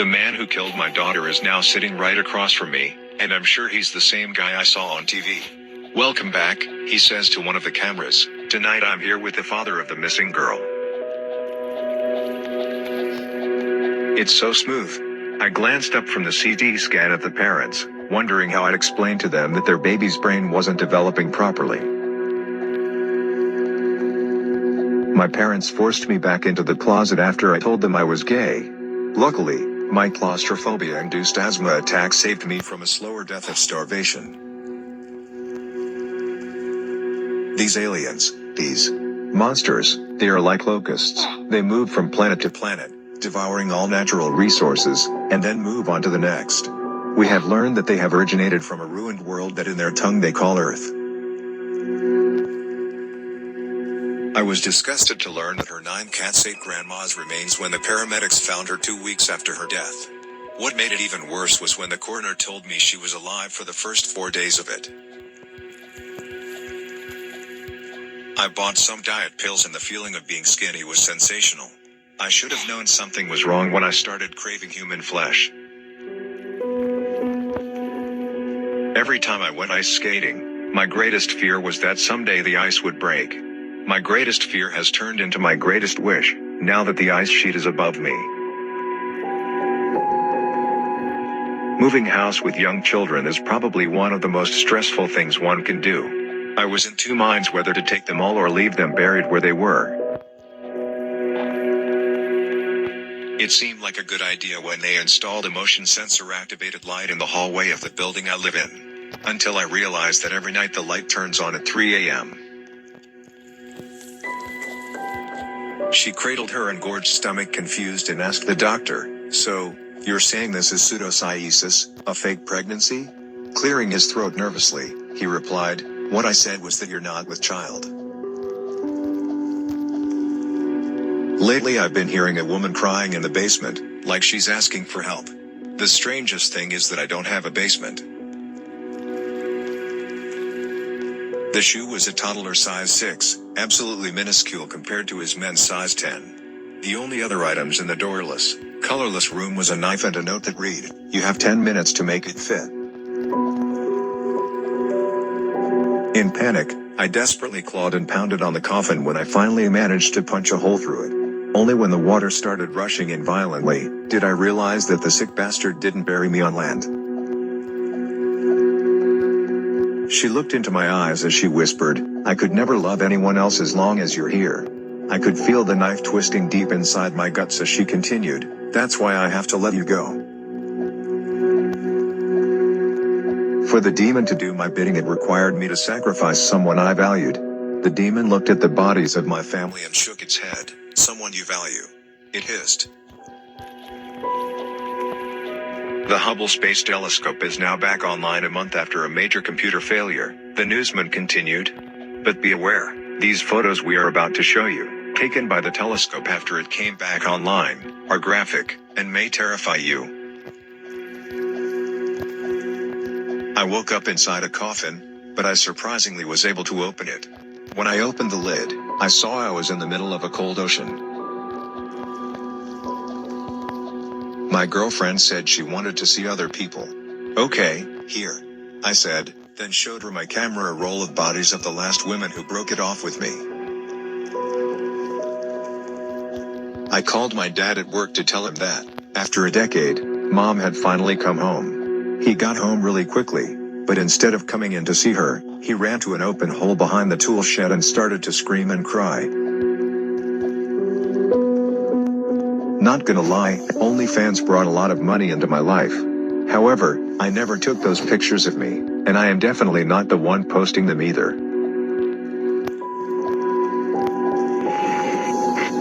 The man who killed my daughter is now sitting right across from me, and I'm sure he's the same guy I saw on TV. Welcome back, he says to one of the cameras. Tonight I'm here with the father of the missing girl. It's so smooth. I glanced up from the CT scan at the parents, wondering how I'd explain to them that their baby's brain wasn't developing properly. My parents forced me back into the closet after I told them I was gay. Luckily, my claustrophobia-induced asthma attack saved me from a slower death of starvation. These aliens, these monsters, they are like locusts. They move from planet to planet, devouring all natural resources, and then move on to the next. We have learned that they have originated from a ruined world that in their tongue they call Earth. I was disgusted to learn that her 9 cats ate Grandma's remains when the paramedics found her 2 weeks after her death. What made it even worse was when the coroner told me she was alive for the first 4 days of it. I bought some diet pills and the feeling of being skinny was sensational. I should have known something was wrong when I started craving human flesh. Every time I went ice skating, my greatest fear was that someday the ice would break. My greatest fear has turned into my greatest wish, now that the ice sheet is above me. Moving house with young children is probably one of the most stressful things one can do. I was in two minds whether to take them all or leave them buried where they were. It seemed like a good idea when they installed a motion sensor activated light in the hallway of the building I live in. Until I realized that every night the light turns on at 3 a.m. She cradled her engorged stomach confused and asked the doctor, "So, you're saying this is pseudocyesis, a fake pregnancy?" Clearing his throat nervously, he replied, "What I said was that you're not with child." Lately I've been hearing a woman crying in the basement, like she's asking for help. The strangest thing is that I don't have a basement. The shoe was a toddler size 6, absolutely minuscule compared to his men's size 10. The only other items in the doorless, colorless room was a knife and a note that read, "You have 10 minutes to make it fit." In panic, I desperately clawed and pounded on the coffin when I finally managed to punch a hole through it. Only when the water started rushing in violently, did I realize that the sick bastard didn't bury me on land. She looked into my eyes as she whispered, "I could never love anyone else as long as you're here." I could feel the knife twisting deep inside my guts as she continued, "That's why I have to let you go." For the demon to do my bidding, it required me to sacrifice someone I valued. The demon looked at the bodies of my family and shook its head. "Someone you value," it hissed. The Hubble Space Telescope is now back online a month after a major computer failure, the newsman continued. But be aware, these photos we are about to show you, taken by the telescope after it came back online, are graphic, and may terrify you. I woke up inside a coffin, but I surprisingly was able to open it. When I opened the lid, I saw I was in the middle of a cold ocean. My girlfriend said she wanted to see other people. "Okay, here," I said, then showed her my camera roll of bodies of the last women who broke it off with me. I called my dad at work to tell him that, after a decade, Mom had finally come home. He got home really quickly, but instead of coming in to see her, he ran to an open hole behind the tool shed and started to scream and cry. Not gonna lie, OnlyFans brought a lot of money into my life. However, I never took those pictures of me, and I am definitely not the one posting them either.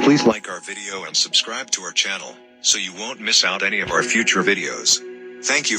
Please like our video and subscribe to our channel, so you won't miss out any of our future videos. Thank you.